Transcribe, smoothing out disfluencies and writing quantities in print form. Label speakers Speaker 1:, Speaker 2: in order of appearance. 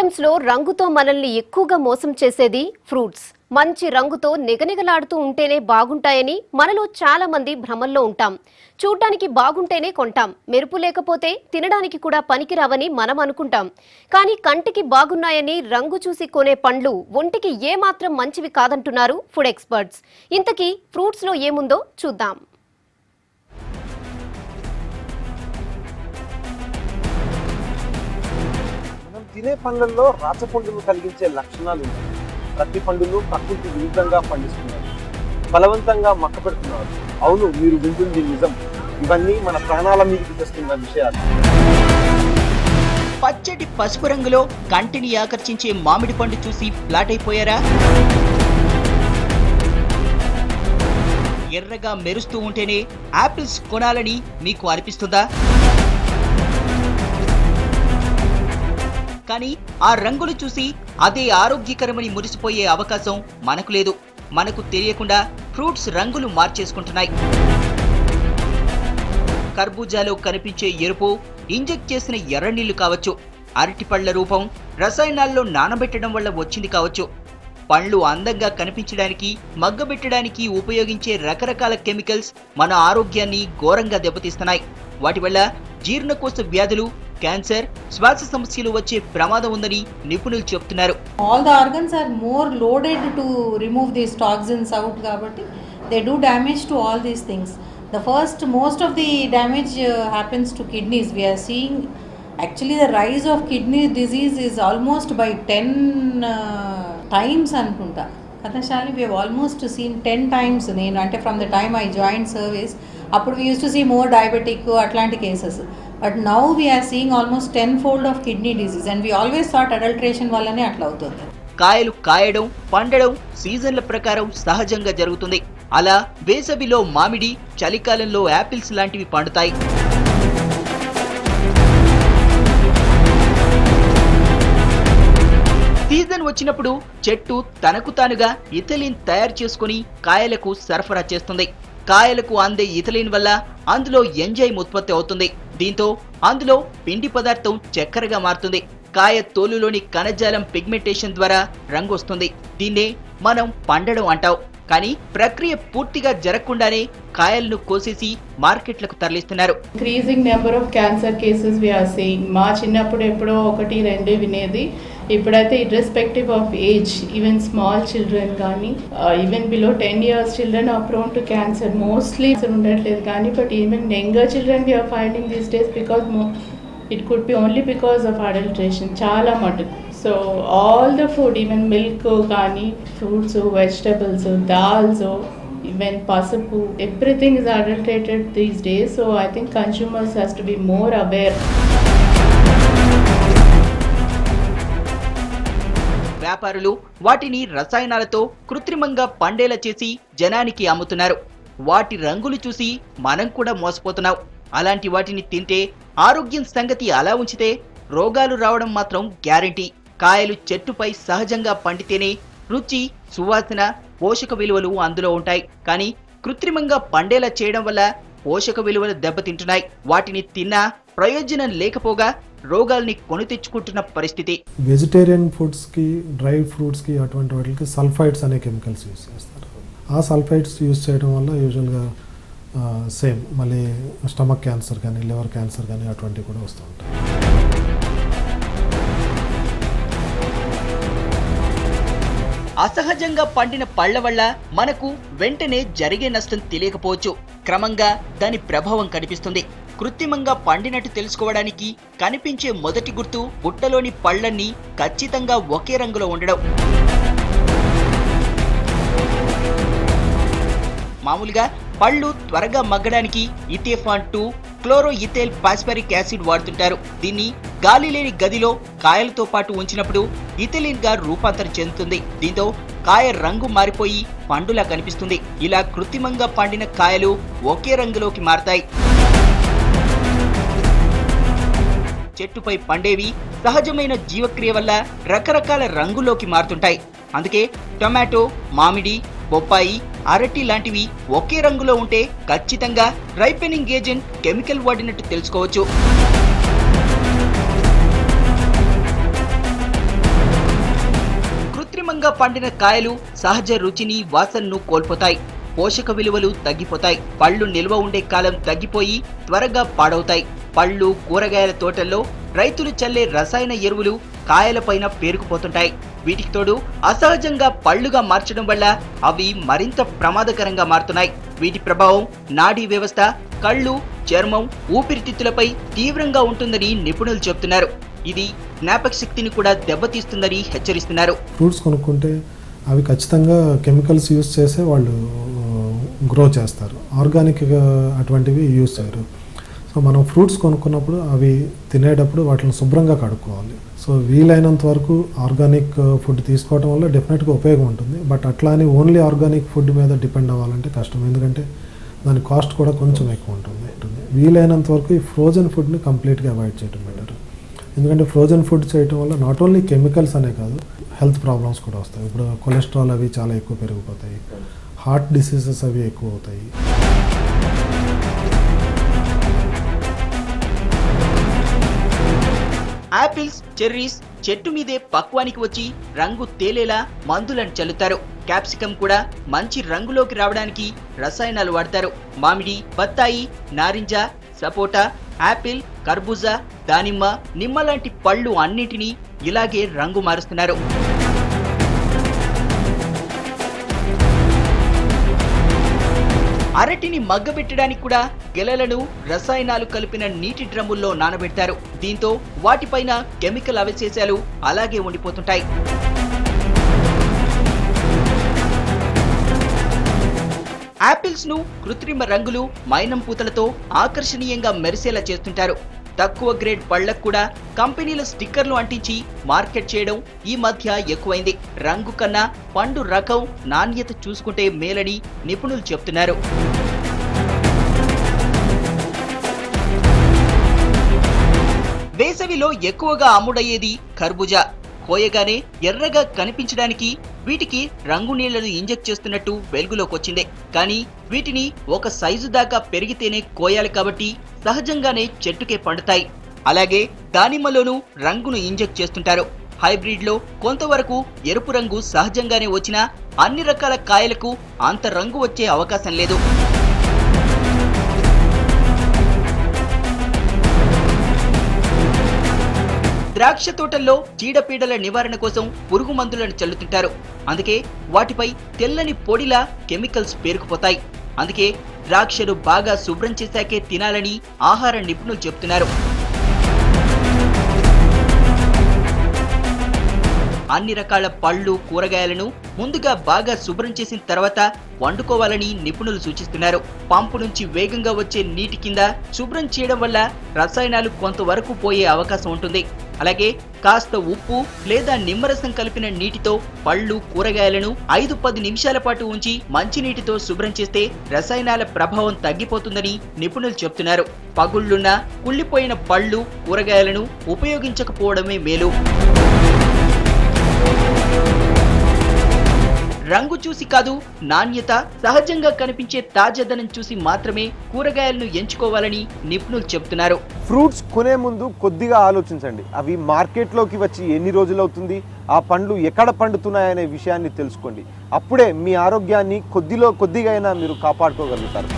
Speaker 1: Items లో రంగుతో మనల్ని ఎక్కువగా మోసం చేసేది ఫ్రూట్స్. మంచి రంగుతో నిగనిగలాడుతూ ఉంటేనే బాగుంటాయని మనలో చాలా మంది భ్రమల్లో ఉంటాం. చూడ్డానికి బాగుంటేనే కొంటాం, మెరుపు లేకపోతే తినడానికి కూడా పనికిరావని మనం అనుకుంటాం. కానీ కంటికి బాగున్నాయని రంగు చూసి కొనే పండ్లు ఒంటికి ఏమాత్రం మంచివి కాదంటున్నారు ఫుడ్ ఎక్స్పర్ట్స్. ఇంతకీ ఫ్రూట్స్ లో ఏముందో చూద్దాం.
Speaker 2: తినే పండ్లలో రాచపండును కలిగించే లక్షణాలు ఉన్నాయి. ప్రతి పండును ప్రకృతి విరుద్ధంగా పండిస్తున్నారు, బలవంతంగా మక్క పెడుతున్నారు. అవును, మీరు వింటుంది నిజం. ఇవన్నీ మన ప్రాణాల మీదకి తెస్తున్న విషయాలు.
Speaker 3: పచ్చటి పసుపు రంగులో కంటిని ఆకర్షించే మామిడి పండు చూసి ఫ్లాట్ అయిపోయారా? ఎర్రగా మెరుస్తూ ఉంటేనే యాపిల్స్ కొనాలని మీకు అనిపిస్తుందా? కానీ ఆ రంగులు చూసి అదే ఆరోగ్యకరమని మురిసిపోయే అవకాశం మనకు లేదు. మనకు తెలియకుండా ఫ్రూట్స్ రంగులు మార్చేసుకుంటున్నాయి. కర్బూజాలో కనిపించే ఎరుపు ఇంజెక్ట్ చేసిన ఎర్రనీళ్లు కావచ్చు, అరటిపళ్ల రూపం రసాయనాల్లో నానబెట్టడం వల్ల వచ్చింది కావచ్చు, పండ్లు అందంగా కనిపించడానికి మగ్గబెట్టడానికి ఉపయోగించే రకరకాల కెమికల్స్ మన ఆరోగ్యాన్ని ఘోరంగా దెబ్బతీస్తున్నాయి. వాటి వల్ల జీర్ణకోశ వ్యాధులు, క్యాన్సర్, శ్వాస సమస్యలు వచ్చే ప్రమాదం ఉందని నిపుణులు చెప్తున్నారు.
Speaker 4: All the organs are more loaded to remove these toxins out కాబట్టి they do damage to all these things. Most of the damage happens to kidneys. We are seeing actually the rise of kidney disease is almost by 10 times అనుకుంటా. Katashali, we have almost seen 10 times నేను అంటే from the time I joined service అప్పుడు we used to see more diabetic అట్లాంటి cases. But now we are seeing almost 10-fold of kidney disease and we always thought adulteration వల్లనే అట్లా అవుతుంది.
Speaker 3: కాయలు కాయడం, పండడం సీజన్ల ప్రకారం సహజంగా జరుగుతుంది. అలా వేసవిలో మామిడి, చలికాలంలో యాపిల్స్ లాంటివి పండుతాయి. సీజన్ వచ్చినప్పుడు చెట్టు తనకు తానుగా ఇథిలిన్ తయారు చేసుకుని కాయలకు సరఫరా చేస్తుంది. కాయలకు అందే ఇథిలిన్ వల్ల అందులో ఎంజైమ్ ఉత్పత్తి అవుతుంది. దీంతో అందులో పిండి పదార్థం చక్కెరగా మారుతుంది. కాయ తోలులోని కణజాలం పిగ్మెంటేషన్ ద్వారా రంగు వస్తుంది. దీన్నే మనం పండడం అంటాం. కానీ ప్రక్రియ పూర్తిగా జరగకుండానే కాయలను కోసేసి మార్కెట్లకు తరలిస్తున్నారు.
Speaker 5: Increasing number of cancer cases we are seeing. మా చిన్నప్పుడు ఎప్పుడో 1-2 వినేది. ఇప్పుడైతే irrespective of age, even small children కానీ even below 10 years children are prone to cancer. Mostly ఉండట్లేదు కానీ but even younger children we are finding these days because it could be only because of adulteration చాలా మటుకు. So all the food, even milk కానీ, fruits, vegetables, dals, even pasupu, everything is adulterated these days. So I think consumers has to be more aware.
Speaker 3: వ్యాపారులు వాటిని రసాయనాలతో కృత్రిమంగా పండేలా చేసి జనానికి అమ్ముతున్నారు. వాటి రంగులు చూసి మనం కూడా మోసపోతున్నాం. అలాంటి వాటిని తింటే ఆరోగ్యం సంగతి అలా ఉంచితే రోగాలు రావడం మాత్రం గ్యారెంటీ. కాయలు చెట్టుపై సహజంగా పండితేనే రుచి, సువాసన, పోషక విలువలు అందులో ఉంటాయి. కానీ కృత్రిమంగా పండేలా చేయడం వల్ల పోషక విలువలు దెబ్బతింటున్నాయి. వాటిని తిన్నా ప్రయోజనం లేకపోగా రోగాల్ని కొని తెచ్చుకుంటున్న పరిస్థితి.
Speaker 6: వెజిటేరియన్ ఫుడ్స్కి, డ్రై ఫ్రూట్స్కి, అటువంటి వాటికి సల్ఫైడ్స్ అనే కెమికల్స్ యూజ్ చేస్తారు. ఆ సల్ఫైడ్స్ యూజ్ చేయడం వల్ల యూజువల్గా సేమ్ మళ్ళీ స్టమక్ క్యాన్సర్ కానీ, లివర్ క్యాన్సర్ కానీ అటువంటివి కూడా వస్తూ ఉంటాయి.
Speaker 3: అసహజంగా పండిన పళ్ల వల్ల మనకు వెంటనే జరిగే నష్టం తెలియకపోవచ్చు. క్రమంగా దాని ప్రభావం కనిపిస్తుంది. కృత్రిమంగా పండినట్టు తెలుసుకోవడానికి కనిపించే మొదటి గుర్తు బుట్టలోని పళ్లన్నీ ఖచ్చితంగా ఒకే రంగులో ఉండడం. మామూలుగా పళ్ళు త్వరగా మగ్గడానికి ఇథేఫాన్ 2 క్లోరోఇథైల్ పాస్పరిక్ యాసిడ్ వాడుతుంటారు. దీన్ని గాలి లేని గదిలో కాయలతో పాటు ఉంచినప్పుడు ఇథిలిన్ గా రూపాంతరం చెందుతుంది. దీంతో కాయ రంగు మారిపోయి పండులా కనిపిస్తుంది. ఇలా కృత్రిమంగా పండిన కాయలు ఒకే రంగులోకి మారతాయి. చెట్టుపై పండేవి సహజమైన జీవక్రియ వల్ల రకరకాల రంగుల్లోకి మారుతుంటాయి. అందుకే టొమాటో, మామిడి, బొప్పాయి, అరటి లాంటివి ఒకే రంగులో ఉంటే ఖచ్చితంగా రైపెనింగ్ ఏజెంట్ కెమికల్ వాడినట్టు తెలుసుకోవచ్చు. కృత్రిమంగా పండిన కాయలు సహజ రుచిని, వాసనను కోల్పోతాయి. పోషక విలువలు తగ్గిపోతాయి. పళ్ళు నిల్వ ఉండే కాలం తగ్గిపోయి త్వరగా పాడవుతాయి. పళ్ళు, కూరగాయల తోటల్లో రైతులు చల్లే రసాయన ఎరువులు కాయలపైన పేరుకుపోతుంటాయి. వీటికి తోడు అసహజంగా పళ్ళుగా మార్చడం వల్ల అవి మరింత ప్రమాదకరంగా మారుతున్నాయి. వీటి ప్రభావం నాడీ వ్యవస్థ, కళ్ళు, చర్మం, ఊపిరితిత్తులపై తీవ్రంగా ఉంటుందని నిపుణులు చెబుతున్నారు. ఇది జ్ఞాపక శక్తిని కూడా దెబ్బతీస్తుందని హెచ్చరిస్తున్నారు.
Speaker 6: ఫ్రూట్స్ కొనుక్కుంటే అవి ఖచ్చితంగా కెమికల్స్ యూస్ చేసే వాళ్ళు గ్రో చేస్తారు. ఆర్గానిక్ అటువంటివి యూస్ చేయరు. సో మనం ఫ్రూట్స్ కొనుక్కున్నప్పుడు అవి తినేటప్పుడు వాటిని శుభ్రంగా కడుక్కోవాలి. సో వీలైనంత వరకు ఆర్గానిక్ ఫుడ్ తీసుకోవడం వల్ల డెఫినెట్గా ఉపయోగం ఉంటుంది. బట్ అట్లా అని ఓన్లీ ఆర్గానిక్ ఫుడ్ మీద డిపెండ్ అవ్వాలంటే కష్టం, ఎందుకంటే దాని కాస్ట్ కూడా కొంచెం ఎక్కువ ఉంటుంది. వీలైనంత వరకు ఈ ఫ్రోజన్ ఫుడ్ని కంప్లీట్గా అవాయిడ్ చేయడం బెటర్. ఎందుకంటే ఫ్రోజన్ ఫుడ్ చేయడం వల్ల నాట్ ఓన్లీ కెమికల్స్ అనే కాదు, హెల్త్ ప్రాబ్లమ్స్ కూడా వస్తాయి. ఇప్పుడు కొలెస్ట్రాల్ అవి చాలా ఎక్కువ పెరిగిపోతాయి, హార్ట్ డిసీజెస్ అవి ఎక్కువ అవుతాయి.
Speaker 3: యాపిల్స్, చెర్రీస్ చెట్టు మీదే పక్వానికి వచ్చి రంగు తేలేలా మందులను చల్లుతారు. క్యాప్సికం కూడా మంచి రంగులోకి రావడానికి రసాయనాలు వాడతారు. మామిడి, బత్తాయి, నారింజ, సపోటా, యాపిల్, కర్బూజా, దానిమ్మ, నిమ్మ లాంటి పళ్ళు అన్నిటినీ ఇలాగే రంగు మారుస్తున్నారు. అరటిని మగ్గబెట్టడానికి కూడా గెలలను రసాయనాలు కలిపిన నీటి డ్రమ్ముల్లో నానబెడతారు. దీంతో వాటిపైన కెమికల్ అవశేషాలు అలాగే ఉండిపోతుంటాయి. యాపిల్స్ ను కృత్రిమ రంగులు, మైనం పూతలతో ఆకర్షణీయంగా మెరిసేలా చేస్తుంటారు. తక్కువ గ్రేడ్ పళ్లకు కూడా కంపెనీల స్టిక్కర్లు అంటించి మార్కెట్ చేయడం ఈ మధ్య ఎక్కువైంది. రంగు కన్నా పండు రకం, నాణ్యత చూసుకుంటే మేలని నిపుణులు చెప్తున్నారు. వేసవిలో ఎక్కువగా అమ్ముడయ్యేది కర్బూజా. కోయగానే ఎర్రగా కనిపించడానికి వీటికి రంగు నీళ్లను ఇంజెక్ట్ చేస్తున్నట్టు వెలుగులోకొచ్చిందే. కానీ వీటిని ఒక సైజు దాకా పెరిగితేనే కోయాలి కాబట్టి సహజంగానే చెట్టుకే పండుతాయి. అలాగే దానిమ్మలోనూ రంగును ఇంజెక్ట్ చేస్తుంటారు. హైబ్రిడ్ లో కొంతవరకు ఎరుపు రంగు సహజంగానే వచ్చినా అన్ని రకాల కాయలకు అంత రంగు వచ్చే అవకాశం లేదు. ద్రాక్ష తోటల్లో చీడపీడల నివారణ కోసం పురుగు మందులను చల్లుతుంటారు. అందుకే వాటిపై తెల్లని పొడిలా కెమికల్స్ పేరుకుపోతాయి. అందుకే ద్రాక్షను బాగా శుభ్రం చేశాకే తినాలని ఆహార నిపుణులు చెబుతున్నారు. అన్ని రకాల పళ్ళు, కూరగాయలను ముందుగా బాగా శుభ్రం చేసిన తర్వాత వండుకోవాలని నిపుణులు సూచిస్తున్నారు. పంపు నుంచి వేగంగా వచ్చే నీటి కింద శుభ్రం చేయడం వల్ల రసాయనాలు కొంతవరకు పోయే అవకాశం ఉంటుంది. అలాగే కాస్త ఉప్పు లేదా నిమ్మరసం కలిపిన నీటితో పళ్ళు, కూరగాయలను 5-10 నిమిషాల పాటు ఉంచి మంచినీటితో శుభ్రం చేస్తే రసాయనాల ప్రభావం తగ్గిపోతుందని నిపుణులు చెప్తున్నారు. పగుళ్లున్న, కుళ్ళిపోయిన పళ్ళు, కూరగాయలను ఉపయోగించకపోవడమే మేలు. రంగు చూసి కాదు, నాణ్యత, సహజంగా కనిపించే తాజాదనం చూసి మాత్రమే కూరగాయలను ఎంచుకోవాలని నిపుణులు చెబుతున్నారు.
Speaker 2: ఫ్రూట్స్ కొనే ముందు కొద్దిగా ఆలోచించండి. అవి మార్కెట్లోకి వచ్చి ఎన్ని రోజులు అవుతుంది, ఆ పండ్లు ఎక్కడ పండుతున్నాయనే విషయాన్ని తెలుసుకోండి. అప్పుడే మీ ఆరోగ్యాన్ని కొద్దిగా అయినా మీరు కాపాడుకోగలుగుతారు.